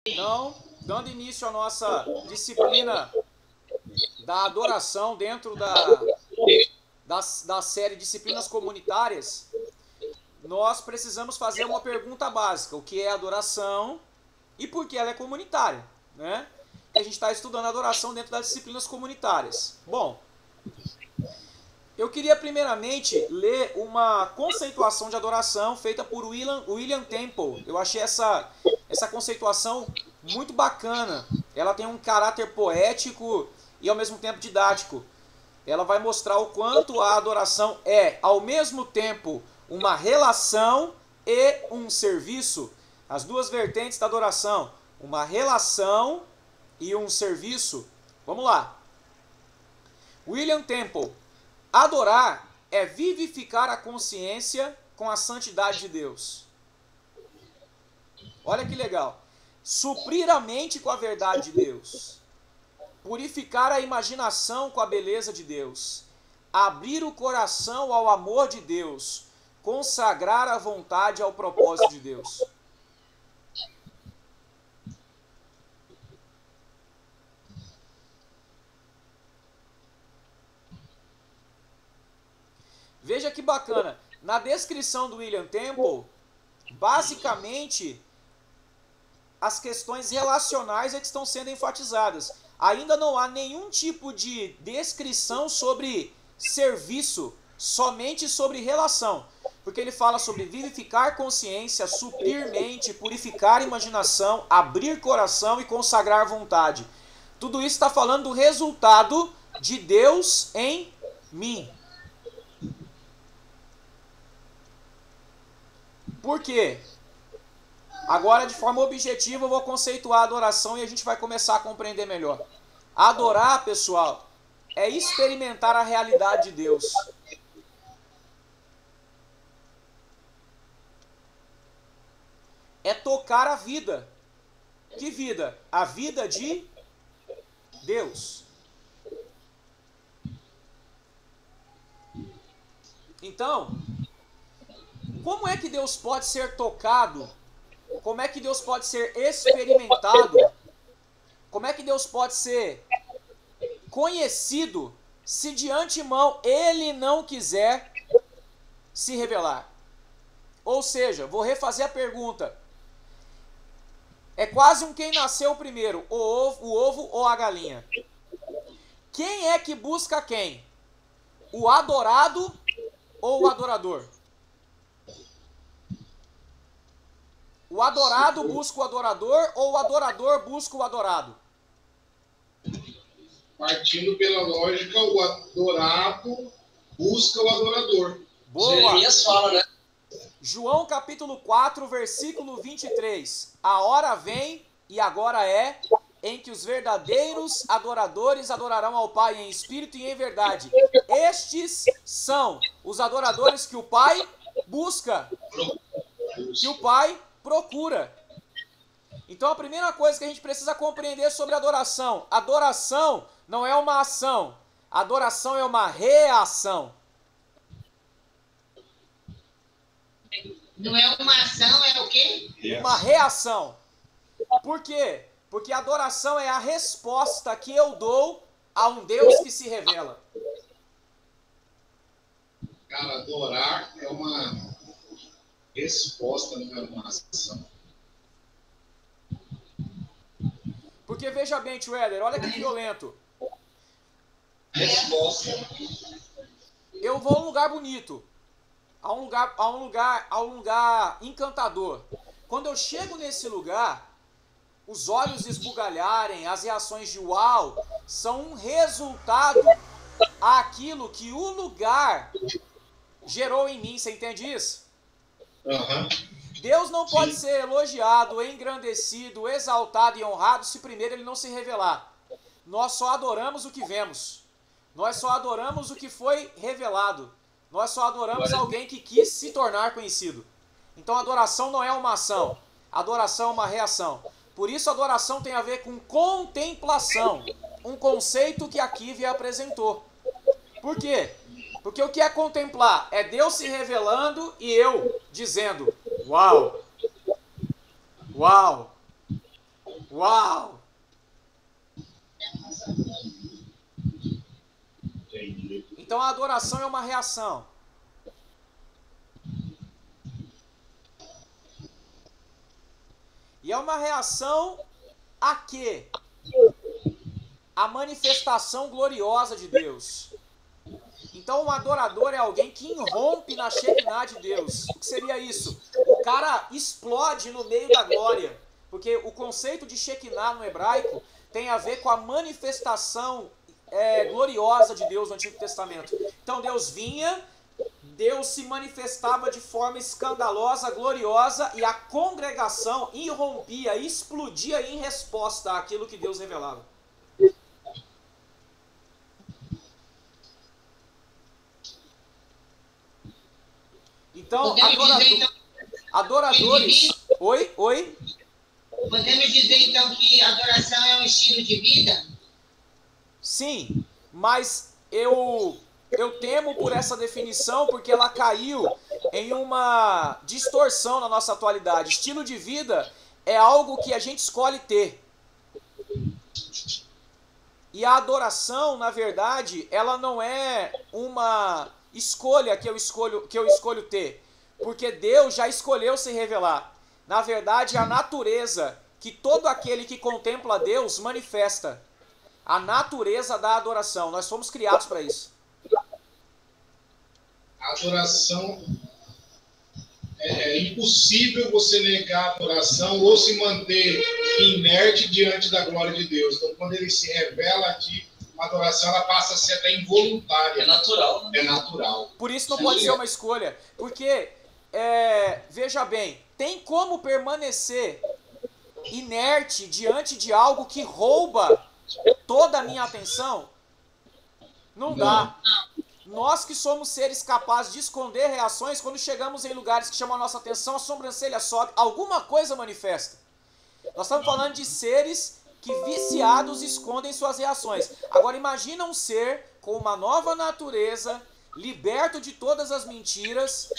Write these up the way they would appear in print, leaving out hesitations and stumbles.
Então, dando início à nossa disciplina da adoração dentro da série Disciplinas Comunitárias, nós precisamos fazer uma pergunta básica: o que é adoração e por que ela é comunitária, né? A gente está estudando adoração dentro das disciplinas comunitárias. Bom, eu queria primeiramente ler uma conceituação de adoração feita por William Temple. Eu achei essa conceituação muito bacana. Ela tem um caráter poético e ao mesmo tempo didático. Ela vai mostrar o quanto a adoração é, ao mesmo tempo, uma relação e um serviço. As duas vertentes da adoração, uma relação e um serviço. Vamos lá. William Temple. Adorar é vivificar a consciência com a santidade de Deus. Olha que legal. Suprir a mente com a verdade de Deus. Purificar a imaginação com a beleza de Deus. Abrir o coração ao amor de Deus. Consagrar a vontade ao propósito de Deus. Veja que bacana. Na descrição do William Temple, basicamente, as questões relacionais é que estão sendo enfatizadas. Ainda não há nenhum tipo de descrição sobre serviço, somente sobre relação. Porque ele fala sobre vivificar consciência, suprir mente, purificar imaginação, abrir coração e consagrar vontade. Tudo isso está falando do resultado de Deus em mim. Por quê? Agora, de forma objetiva, eu vou conceituar a adoração e a gente vai começar a compreender melhor. Adorar, pessoal, é experimentar a realidade de Deus. É tocar a vida. Que vida? A vida de Deus. Então, como é que Deus pode ser tocado? Como é que Deus pode ser experimentado? Como é que Deus pode ser conhecido se de antemão Ele não quiser se revelar? Ou seja, vou refazer a pergunta. É quase um quem nasceu primeiro, o ovo ou a galinha? Quem é que busca quem? O adorado ou o adorador? O adorado busca o adorador ou o adorador busca o adorado? Partindo pela lógica, o adorado busca o adorador. Boa! Jeremias fala, né? João capítulo 4, versículo 23. A hora vem, e agora é, em que os verdadeiros adoradores adorarão ao Pai em espírito e em verdade. Estes são os adoradores que o Pai busca, que o Pai procura. Então a primeira coisa que a gente precisa compreender sobre adoração: adoração não é uma ação, adoração é uma reação. Não é uma ação, é o quê? Uma reação. Por quê? Porque a adoração é a resposta que eu dou a um Deus que se revela. Cara, adorar é uma resposta, não é uma ação. Porque veja bem, tio Éder, olha que violento. Resposta. Eu vou a um lugar bonito, a um lugar encantador. Quando eu chego nesse lugar, os olhos esbugalharem, as reações de uau, são um resultado àquilo que o lugar gerou em mim. Você entende isso? Uhum. Deus não pode ser elogiado, engrandecido, exaltado e honrado se primeiro ele não se revelar. Nós só adoramos o que vemos. Nós só adoramos o que foi revelado. Nós só adoramos alguém que quis se tornar conhecido. Então adoração não é uma ação. Adoração é uma reação. Por isso adoração tem a ver com contemplação. Um conceito que a Kivia apresentou. Por quê? Porque o que é contemplar? É Deus se revelando e eu dizendo: uau! Uau! Uau! Entendi. Então a adoração é uma reação. E é uma reação a quê? A manifestação gloriosa de Deus. Então um adorador é alguém que irrompe na Shekinah de Deus. O que seria isso? O cara explode no meio da glória. Porque o conceito de Shekinah no hebraico tem a ver com a manifestação gloriosa de Deus no Antigo Testamento. Então Deus vinha, Deus se manifestava de forma escandalosa, gloriosa, e a congregação irrompia, explodia em resposta àquilo que Deus revelava. Então, adoradores... Oi? Podemos dizer, então, que adoração é um estilo de vida? Sim, mas eu temo por essa definição porque ela caiu em uma distorção na nossa atualidade. Estilo de vida é algo que a gente escolhe ter. E a adoração, na verdade, ela não é uma escolha que eu escolho ter, porque Deus já escolheu se revelar. Na verdade, é a natureza que todo aquele que contempla Deus manifesta. A natureza da adoração. Nós fomos criados para isso. A adoração, é impossível você negar a adoração ou se manter inerte diante da glória de Deus. Então, quando ele se revela aqui, a adoração ela passa a ser até involuntária. É natural, né? É natural. Por isso não pode ser uma escolha. Porque, veja bem, tem como permanecer inerte diante de algo que rouba toda a minha atenção? Não dá. Nós que somos seres capazes de esconder reações, quando chegamos em lugares que chamam a nossa atenção, a sobrancelha sobe, alguma coisa manifesta. Nós estamos falando de seres que viciados escondem suas reações. Agora imagina um ser com uma nova natureza, liberto de todas as mentiras,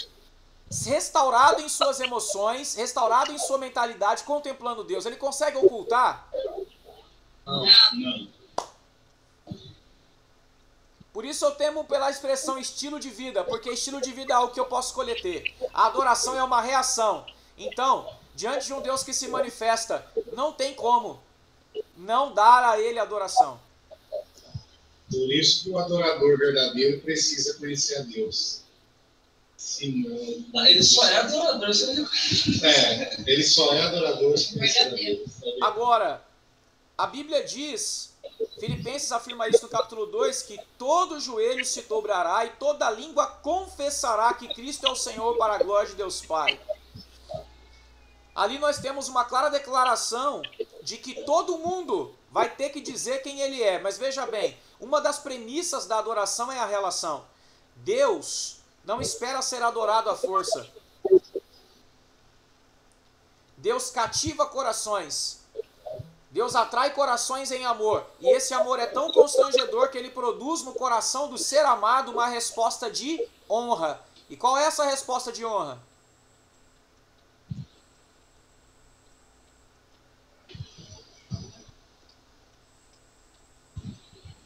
restaurado em suas emoções, restaurado em sua mentalidade, contemplando Deus. Ele consegue ocultar? Não. Por isso eu temo pela expressão estilo de vida, porque estilo de vida é algo que eu posso escolher ter. A adoração é uma reação. Então, diante de um Deus que se manifesta, não tem como não dar a ele adoração. Por isso que o adorador verdadeiro precisa conhecer a Deus. Senão... Ele só é adorador. Ele só é adorador se conhecer a Deus. Agora, a Bíblia diz... Filipenses afirma isso no capítulo 2, que todo joelho se dobrará e toda língua confessará que Cristo é o Senhor para a glória de Deus Pai. Ali nós temos uma clara declaração de que todo mundo vai ter que dizer quem ele é. Mas veja bem, uma das premissas da adoração é a relação. Deus não espera ser adorado à força. Deus cativa corações. Deus atrai corações em amor, e esse amor é tão constrangedor que ele produz no coração do ser amado uma resposta de honra. E qual é essa resposta de honra?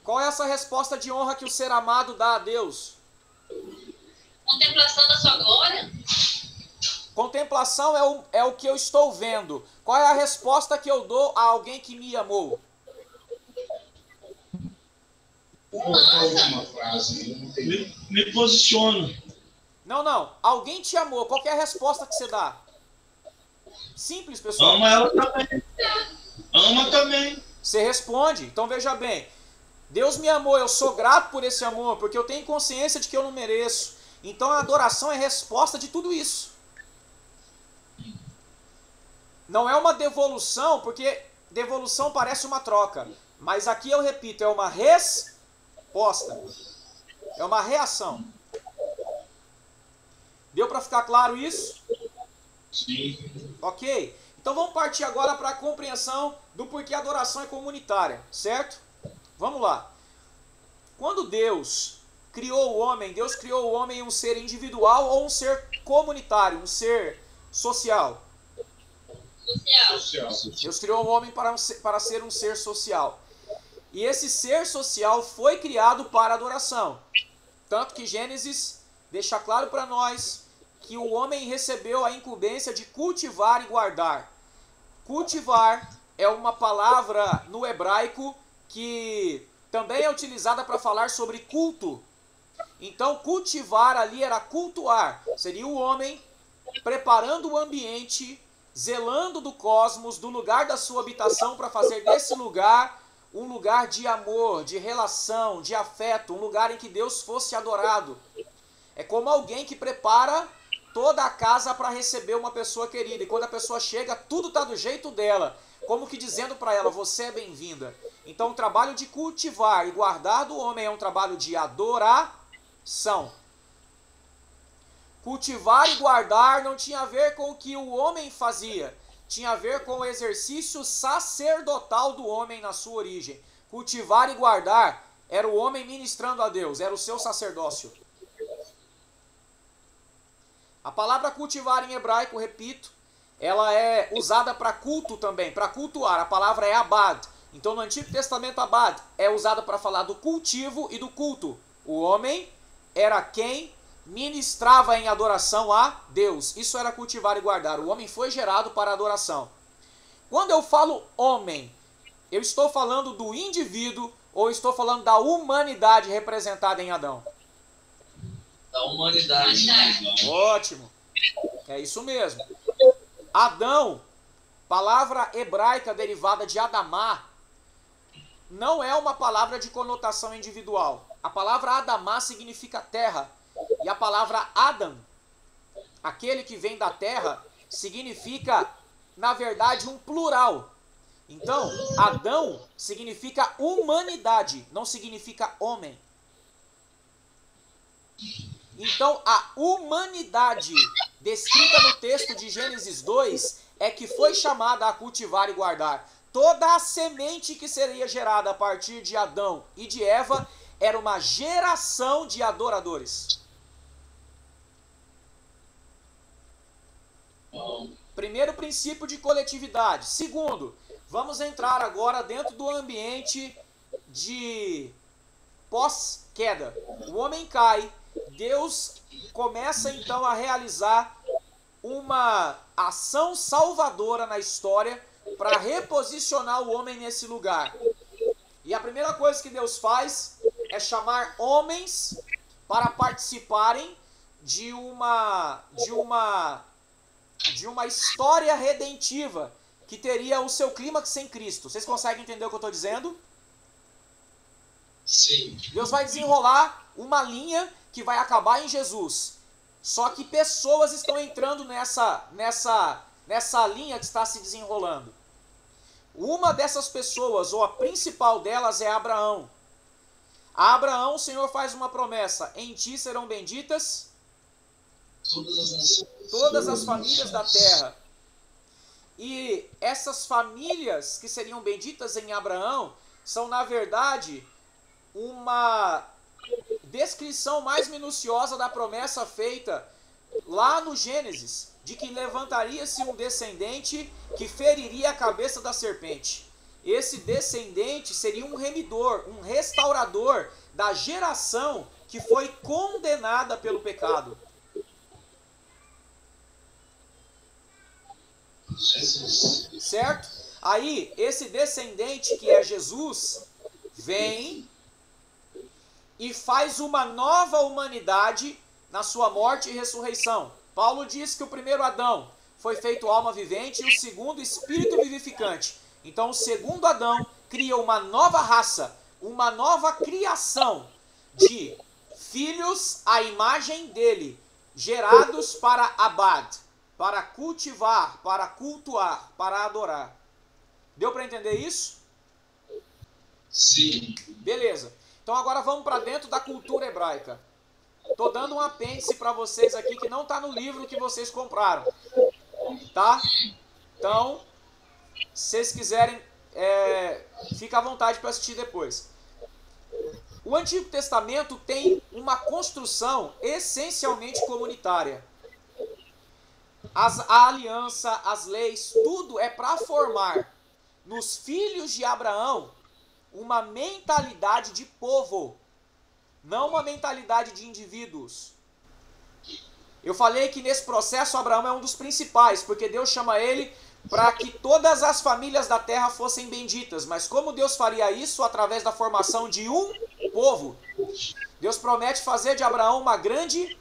Qual é essa resposta de honra que o ser amado dá a Deus? Contemplação da sua glória. Contemplação é o que eu estou vendo. Qual é a resposta que eu dou a alguém que me amou? Uma frase, eu não tenho. Me posiciono. Não. Alguém te amou. Qual é a resposta que você dá? Simples, pessoal. Ama ela também. Ama também. Você responde. Então veja bem. Deus me amou, eu sou grato por esse amor, porque eu tenho consciência de que eu não mereço. Então a adoração é resposta de tudo isso. Não é uma devolução, porque devolução parece uma troca. Mas aqui eu repito, é uma resposta. É uma reação. Deu para ficar claro isso? Sim. Ok? Então vamos partir agora para a compreensão do porquê a adoração é comunitária, certo? Vamos lá. Quando Deus criou o homem, Deus criou o homem em um ser individual ou um ser comunitário, um ser social? Social. Deus criou o homem para ser um ser social. E esse ser social foi criado para adoração. Tanto que Gênesis deixa claro para nós que o homem recebeu a incumbência de cultivar e guardar. Cultivar é uma palavra no hebraico que também é utilizada para falar sobre culto. Então, cultivar ali era cultuar. Seria o homem preparando o ambiente, zelando do cosmos, do lugar da sua habitação, para fazer desse lugar um lugar de amor, de relação, de afeto, um lugar em que Deus fosse adorado. É como alguém que prepara toda a casa para receber uma pessoa querida. E quando a pessoa chega, tudo está do jeito dela. Como que dizendo para ela, você é bem-vinda. Então o trabalho de cultivar e guardar do homem é um trabalho de adoração. Cultivar e guardar não tinha a ver com o que o homem fazia. Tinha a ver com o exercício sacerdotal do homem na sua origem. Cultivar e guardar era o homem ministrando a Deus, era o seu sacerdócio. A palavra cultivar em hebraico, repito, ela é usada para culto também, para cultuar. A palavra é abad. Então no Antigo Testamento, abad é usada para falar do cultivo e do culto. O homem era quem ministrava em adoração a Deus. Isso era cultivar e guardar. O homem foi gerado para adoração. Quando eu falo homem, eu estou falando do indivíduo ou estou falando da humanidade representada em Adão? Da humanidade. Ótimo. É isso mesmo. Adão, palavra hebraica derivada de Adamá, não é uma palavra de conotação individual. A palavra Adamá significa terra. E a palavra Adam, aquele que vem da terra, significa, na verdade, um plural. Então, Adão significa humanidade, não significa homem. Então, a humanidade descrita no texto de Gênesis 2 é que foi chamada a cultivar e guardar. Toda a semente que seria gerada a partir de Adão e de Eva era uma geração de adoradores. Primeiro princípio de coletividade. Segundo, vamos entrar agora dentro do ambiente de pós-queda. O homem cai, Deus começa então a realizar uma ação salvadora na história para reposicionar o homem nesse lugar. E a primeira coisa que Deus faz é chamar homens para participarem de uma história redentiva que teria o seu clímax em Cristo. Vocês conseguem entender o que eu estou dizendo? Sim. Deus vai desenrolar uma linha que vai acabar em Jesus. Só que pessoas estão entrando nessa linha que está se desenrolando. Uma dessas pessoas, ou a principal delas, é Abraão. A Abraão, o Senhor faz uma promessa: em ti serão benditas todas as famílias da terra. E essas famílias que seriam benditas em Abraão são, na verdade, uma descrição mais minuciosa da promessa feita lá no Gênesis, de que levantaria-se um descendente que feriria a cabeça da serpente. Esse descendente seria um remidor, um restaurador da geração que foi condenada pelo pecado. Jesus. Certo? Aí, esse descendente, que é Jesus, vem e faz uma nova humanidade na sua morte e ressurreição. Paulo diz que o primeiro Adão foi feito alma vivente e o segundo espírito vivificante. Então o segundo Adão cria uma nova raça, uma nova criação de filhos à imagem dele, gerados para abad, para cultivar, para cultuar, para adorar. Deu para entender isso? Sim. Beleza. Então agora vamos para dentro da cultura hebraica. Estou dando um apêndice para vocês aqui que não está no livro que vocês compraram. Tá? Então, se vocês quiserem, fica à vontade para assistir depois. O Antigo Testamento tem uma construção essencialmente comunitária. A aliança, as leis, tudo é para formar nos filhos de Abraão uma mentalidade de povo, não uma mentalidade de indivíduos. Eu falei que nesse processo Abraão é um dos principais, porque Deus chama ele para que todas as famílias da terra fossem benditas. Mas como Deus faria isso? Através da formação de um povo. Deus promete fazer de Abraão uma grande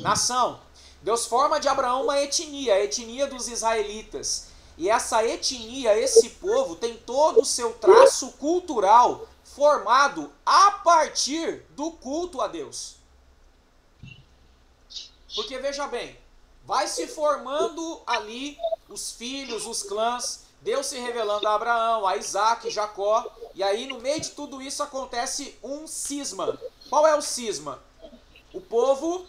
nação. Deus forma de Abraão uma etnia, a etnia dos israelitas. E essa etnia, esse povo, tem todo o seu traço cultural formado a partir do culto a Deus. Porque veja bem, vai se formando ali os filhos, os clãs, Deus se revelando a Abraão, a Isaac, Jacó, e aí no meio de tudo isso acontece um cisma. Qual é o cisma? O povo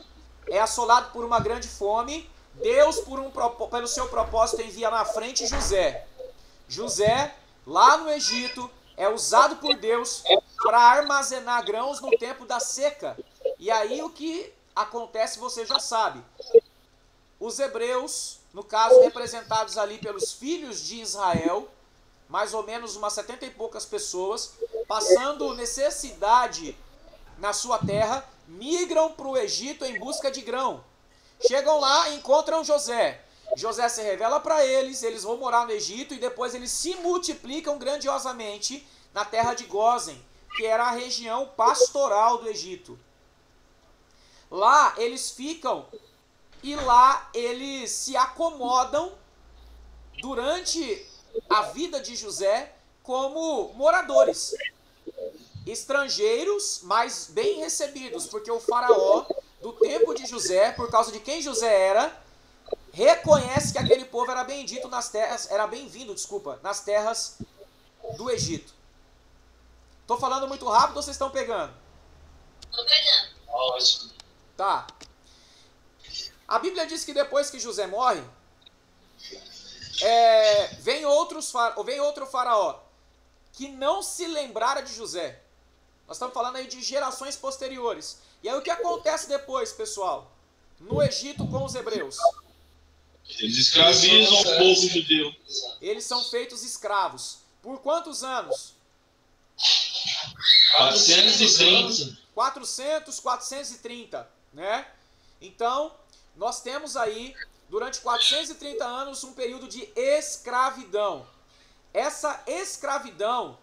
é assolado por uma grande fome, Deus, pelo seu propósito, envia na frente José. José, lá no Egito, é usado por Deus para armazenar grãos no tempo da seca. E aí o que acontece você já sabe. Os hebreus, no caso representados ali pelos filhos de Israel, mais ou menos umas 70 e poucas pessoas, passando necessidade na sua terra, migram para o Egito em busca de grão. Chegam lá e encontram José. José se revela para eles, eles vão morar no Egito e depois eles se multiplicam grandiosamente na terra de Gósen, que era a região pastoral do Egito. Lá eles ficam e lá eles se acomodam durante a vida de José como moradores. Estrangeiros, mas bem recebidos, porque o faraó do tempo de José, por causa de quem José era, reconhece que aquele povo era bendito nas terras, era bem-vindo, desculpa, nas terras do Egito. Tô falando muito rápido ou vocês estão pegando? Tô pegando. Ótimo. Tá. A Bíblia diz que depois que José morre, vem outro faraó que não se lembrara de José. Nós estamos falando aí de gerações posteriores. E aí o que acontece depois, pessoal? No Egito com os hebreus. Eles escravizam o povo judeu. Eles são feitos escravos. Por quantos anos? 430. 430, né? Então, nós temos aí, durante 430 anos, um período de escravidão. Essa escravidão,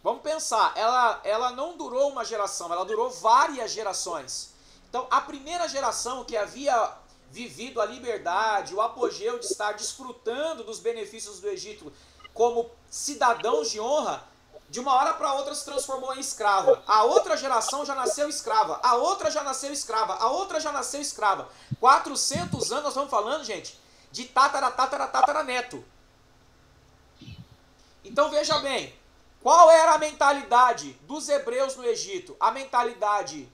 vamos pensar, ela não durou uma geração, ela durou várias gerações. Então, a primeira geração que havia vivido a liberdade, o apogeu de estar desfrutando dos benefícios do Egito como cidadãos de honra, de uma hora para outra se transformou em escrava. A outra geração já nasceu escrava. A outra já nasceu escrava. A outra já nasceu escrava. 400 anos nós estamos falando, gente, de tataraneto. Então veja bem, qual era a mentalidade dos hebreus no Egito? A mentalidade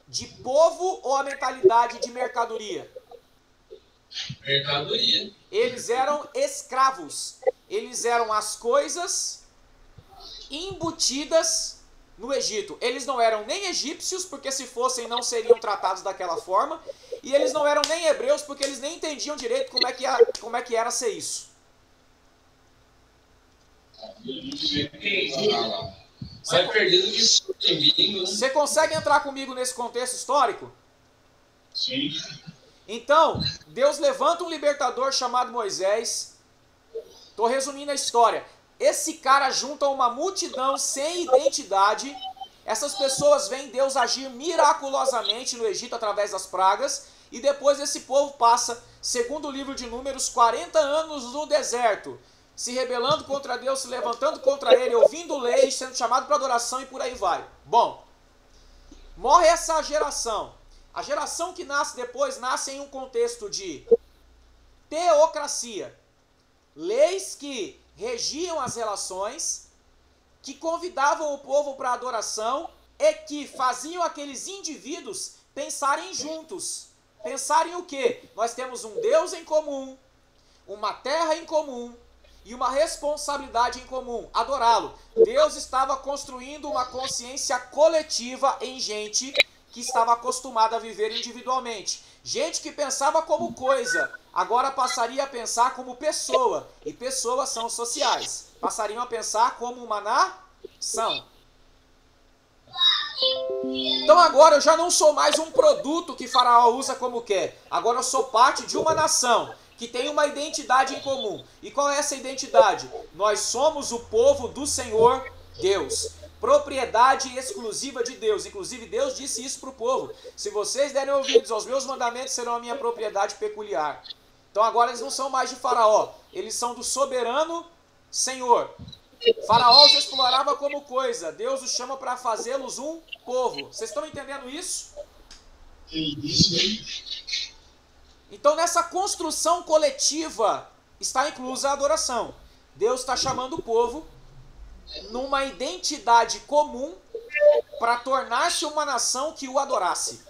de povo ou a mentalidade de mercadoria? Mercadoria. Eles eram escravos. Eles eram as coisas embutidas no Egito. Eles não eram nem egípcios, porque se fossem não seriam tratados daquela forma, e eles não eram nem hebreus, porque eles nem entendiam direito como é que era ser isso. Mais perdido que isso em bingo, né? Você consegue entrar comigo nesse contexto histórico? Sim. Então, Deus levanta um libertador chamado Moisés. Estou resumindo a história. Esse cara junta uma multidão sem identidade. Essas pessoas veem Deus agir miraculosamente no Egito através das pragas. E depois esse povo passa, segundo o livro de Números, 40 anos no deserto, se rebelando contra Deus, se levantando contra ele, ouvindo leis, sendo chamado para adoração e por aí vai. Bom, morre essa geração. A geração que nasce depois nasce em um contexto de teocracia. Leis que regiam as relações, que convidavam o povo para adoração e que faziam aqueles indivíduos pensarem juntos. Pensarem o quê? Nós temos um Deus em comum, uma terra em comum e uma responsabilidade em comum, adorá-lo. Deus estava construindo uma consciência coletiva em gente que estava acostumada a viver individualmente. Gente que pensava como coisa, agora passaria a pensar como pessoa. E pessoas são sociais. Passariam a pensar como uma nação. Então agora eu já não sou mais um produto que Faraó usa como quer. Agora eu sou parte de uma nação que tem uma identidade em comum. E qual é essa identidade? Nós somos o povo do Senhor Deus. Propriedade exclusiva de Deus. Inclusive Deus disse isso para o povo. Se vocês derem ouvidos aos meus mandamentos, serão a minha propriedade peculiar. Então agora eles não são mais de Faraó. Eles são do soberano Senhor. Faraó os explorava como coisa. Deus os chama para fazê-los um povo. Vocês estão entendendo isso? Então nessa construção coletiva está inclusa a adoração. Deus está chamando o povo numa identidade comum para tornar-se uma nação que o adorasse.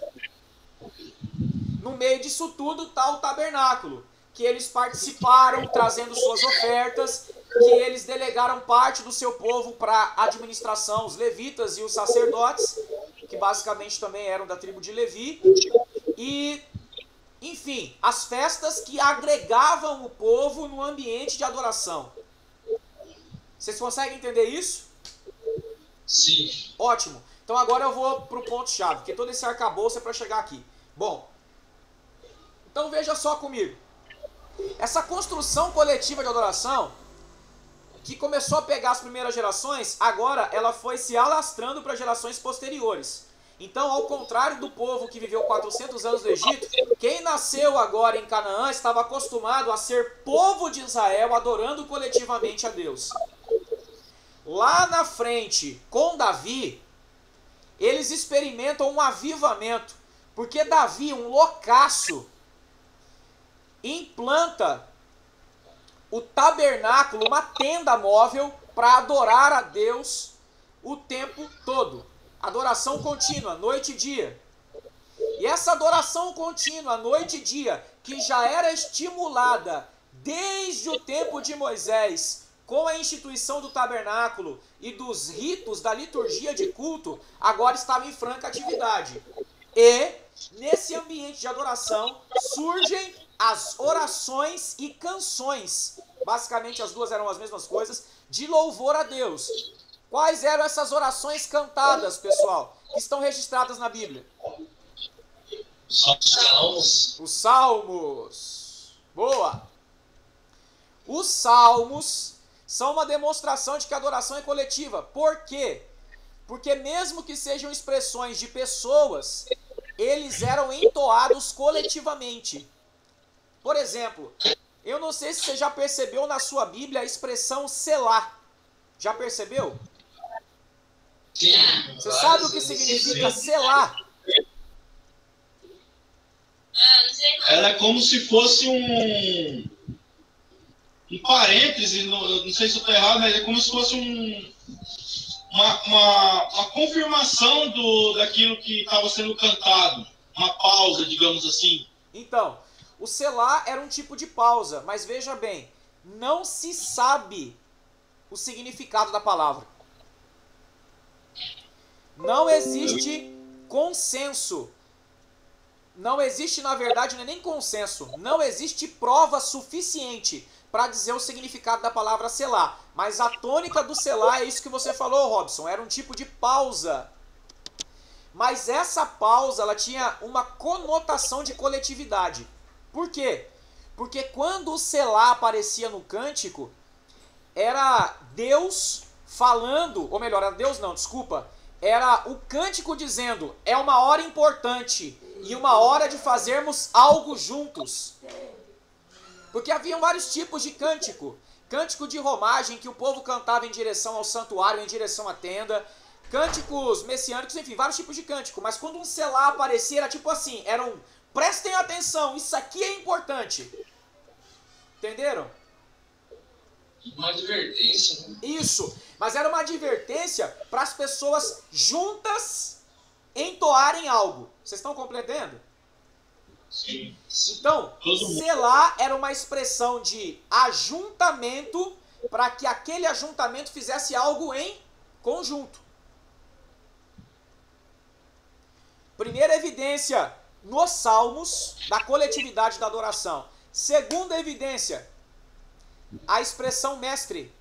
No meio disso tudo está o tabernáculo, que eles participaram trazendo suas ofertas, que eles delegaram parte do seu povo para a administração, os levitas e os sacerdotes, que basicamente também eram da tribo de Levi, e, enfim, as festas que agregavam o povo no ambiente de adoração. Vocês conseguem entender isso? Sim. Ótimo. Então agora eu vou para o ponto-chave, porque todo esse arcabouço é para chegar aqui. Bom, então veja só comigo. Essa construção coletiva de adoração, que começou a pegar as primeiras gerações, agora ela foi se alastrando para gerações posteriores. Então, ao contrário do povo que viveu 400 anos no Egito, quem nasceu agora em Canaã estava acostumado a ser povo de Israel, adorando coletivamente a Deus. Lá na frente, com Davi, eles experimentam um avivamento, porque Davi, um loucaço, implanta o tabernáculo, uma tenda móvel, para adorar a Deus o tempo todo. Adoração contínua, noite e dia. E essa adoração contínua, noite e dia, que já era estimulada desde o tempo de Moisés, com a instituição do tabernáculo e dos ritos da liturgia de culto, agora estava em franca atividade. E, nesse ambiente de adoração, surgem as orações e canções. Basicamente, as duas eram as mesmas coisas, de louvor a Deus. Quais eram essas orações cantadas, pessoal, que estão registradas na Bíblia? Salmos. Os Salmos. Boa! Os Salmos são uma demonstração de que a adoração é coletiva. Por quê? Porque mesmo que sejam expressões de pessoas, eles eram entoados coletivamente. Por exemplo, eu não sei se você já percebeu na sua Bíblia a expressão Selá. Já percebeu? Sim. Você sabe o que significa Selá? Ela é como se fosse um parêntese, não sei se eu estou errado, mas é como se fosse uma confirmação daquilo que estava sendo cantado. Uma pausa, digamos assim. Então, o Selá era um tipo de pausa, mas veja bem, não se sabe o significado da palavra. Não existe consenso. Não existe, na verdade, não é nem consenso. Não existe prova suficiente para dizer o significado da palavra Selá. Mas a tônica do Selá é isso que você falou, Robson. Era um tipo de pausa. Mas essa pausa, ela tinha uma conotação de coletividade. Por quê? Porque quando o Selá aparecia no cântico, era Deus falando, ou melhor, era Deus não, desculpa, era o cântico dizendo, é uma hora importante e uma hora de fazermos algo juntos. Porque haviam vários tipos de cântico. Cântico de romagem, que o povo cantava em direção ao santuário, em direção à tenda. Cânticos messiânicos, enfim, vários tipos de cântico. Mas quando um Selá aparecia, era tipo assim, era um, prestem atenção, isso aqui é importante. Entenderam? Uma advertência, né? Isso, mas era uma advertência para as pessoas juntas entoarem algo. Vocês estão compreendendo? Sim. Então, Selá era uma expressão de ajuntamento para que aquele ajuntamento fizesse algo em conjunto. Primeira evidência nos salmos da coletividade da adoração. Segunda evidência, a expressão mestre.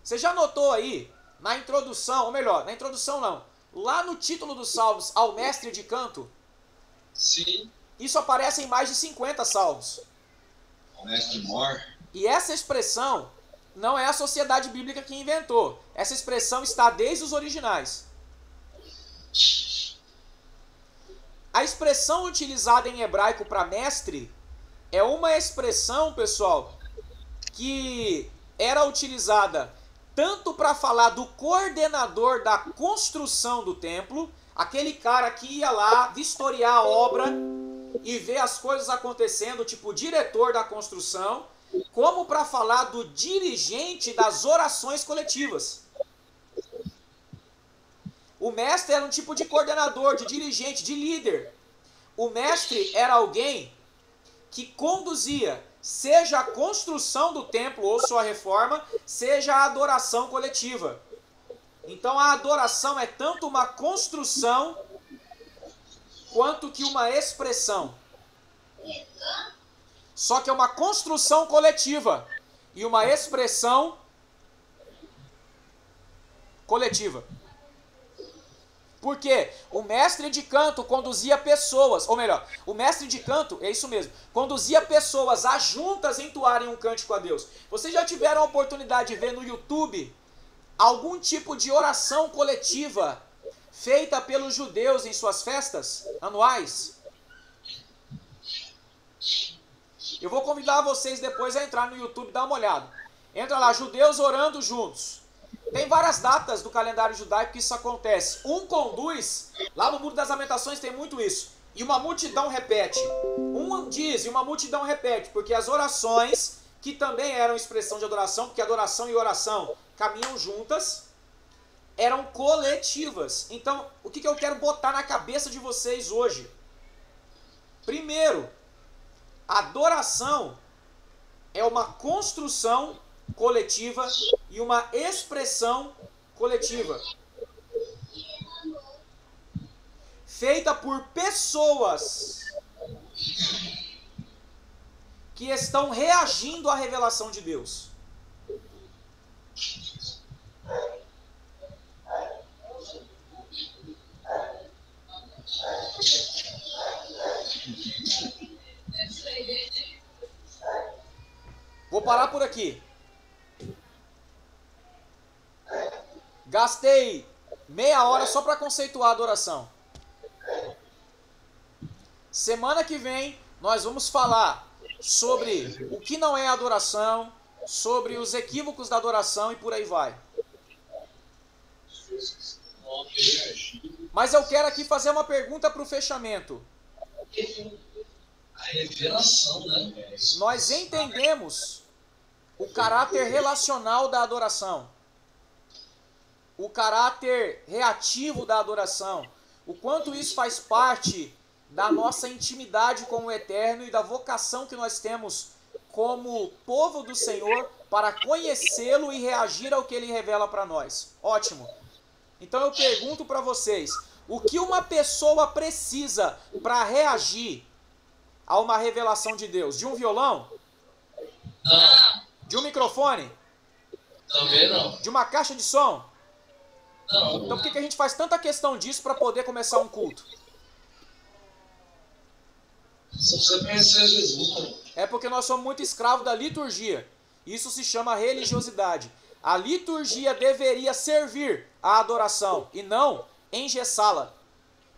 Você já notou aí, na introdução, ou melhor, na introdução não, lá no título dos salmos, ao mestre de canto? Sim. Isso aparece em mais de 50 salmos. O mestre mor. E essa expressão não é a sociedade bíblica que inventou. Essa expressão está desde os originais. A expressão utilizada em hebraico para mestre é uma expressão, pessoal, que era utilizada tanto para falar do coordenador da construção do templo, aquele cara que ia lá vistoriar a obra e ver as coisas acontecendo, tipo diretor da construção, como para falar do dirigente das orações coletivas. O mestre era um tipo de coordenador, de dirigente, de líder. O mestre era alguém que conduzia, seja a construção do templo ou sua reforma, seja a adoração coletiva. Então a adoração é tanto uma construção quanto que uma expressão. Só que é uma construção coletiva e uma expressão coletiva. Porque o mestre de canto conduzia pessoas, ou melhor, o mestre de canto, é isso mesmo, conduzia pessoas a juntas entoarem um cântico a Deus. Vocês já tiveram a oportunidade de ver no YouTube algum tipo de oração coletiva feita pelos judeus em suas festas anuais? Eu vou convidar vocês depois a entrar no YouTube e dar uma olhada. Entra lá, judeus orando juntos. Tem várias datas do calendário judaico que isso acontece. Um conduz, lá no Muro das Lamentações tem muito isso. E uma multidão repete. Um diz e uma multidão repete, porque as orações, que também eram expressão de adoração, porque adoração e oração caminham juntas, eram coletivas. Então, o que eu quero botar na cabeça de vocês hoje? Primeiro, adoração é uma construção coletiva e uma expressão coletiva. Feita por pessoas que estão reagindo à revelação de Deus. Vou parar por aqui. Gastei meia hora só para conceituar a adoração. Semana que vem nós vamos falar sobre o que não é adoração, sobre os equívocos da adoração e por aí vai. Mas eu quero aqui fazer uma pergunta para o fechamento. A revelação, né? Nós entendemos o caráter relacional da adoração, o caráter reativo da adoração, o quanto isso faz parte da nossa intimidade com o Eterno e da vocação que nós temos como povo do Senhor para conhecê-lo e reagir ao que ele revela para nós. Ótimo. Então eu pergunto para vocês, o que uma pessoa precisa para reagir a uma revelação de Deus? De um violão? Não. De um microfone? Também não. De uma caixa de som? Não. Então por que a gente faz tanta questão disso para poder começar um culto? Só você conhecer Jesus, né? É porque nós somos muito escravos da liturgia. Isso se chama religiosidade. A liturgia deveria servir à adoração e não engessá-la.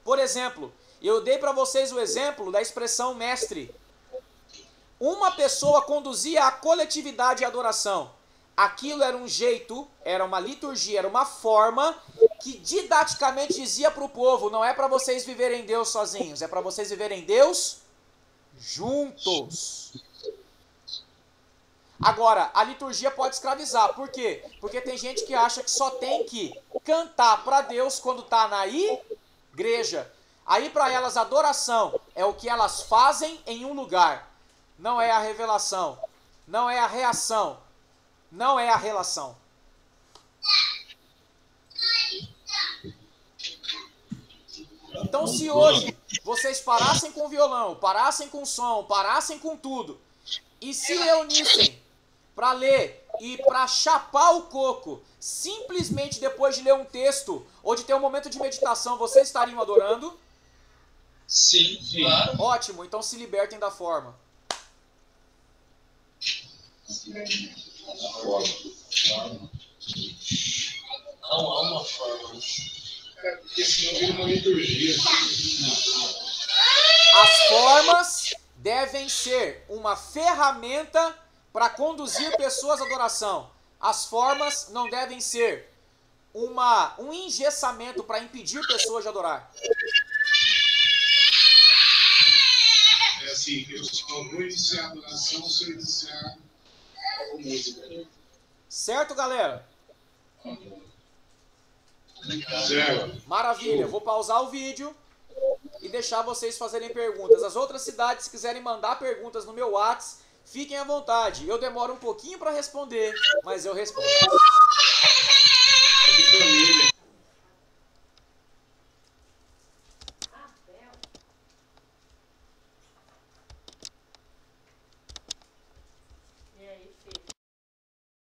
Por exemplo, eu dei para vocês o exemplo da expressão mestre. Uma pessoa conduzia a coletividade e a adoração. Aquilo era um jeito, era uma liturgia, era uma forma que didaticamente dizia para o povo, não é para vocês viverem Deus sozinhos, é para vocês viverem Deus juntos. Agora, a liturgia pode escravizar. Por quê? Porque tem gente que acha que só tem que cantar para Deus quando está na igreja. Aí para elas adoração é o que elas fazem em um lugar. Não é a revelação. Não é a reação. Não é a relação. Então, se hoje vocês parassem com o violão, parassem com o som, parassem com tudo, e se reunissem para ler e para chapar o coco, simplesmente depois de ler um texto ou de ter um momento de meditação, vocês estariam adorando? Sim, claro. Ótimo, então se libertem da forma. Não há uma forma. Porque senão vira uma liturgia. As formas devem ser uma ferramenta para conduzir pessoas à adoração. As formas não devem ser um engessamento para impedir pessoas de adorar. É assim, eu só vou iniciar a adoração se eu iniciar com música. Certo, galera? Certo. Maravilha, vou pausar o vídeo e deixar vocês fazerem perguntas. As outras cidades, se quiserem mandar perguntas no meu WhatsApp, fiquem à vontade. Eu demoro um pouquinho para responder, mas eu respondo.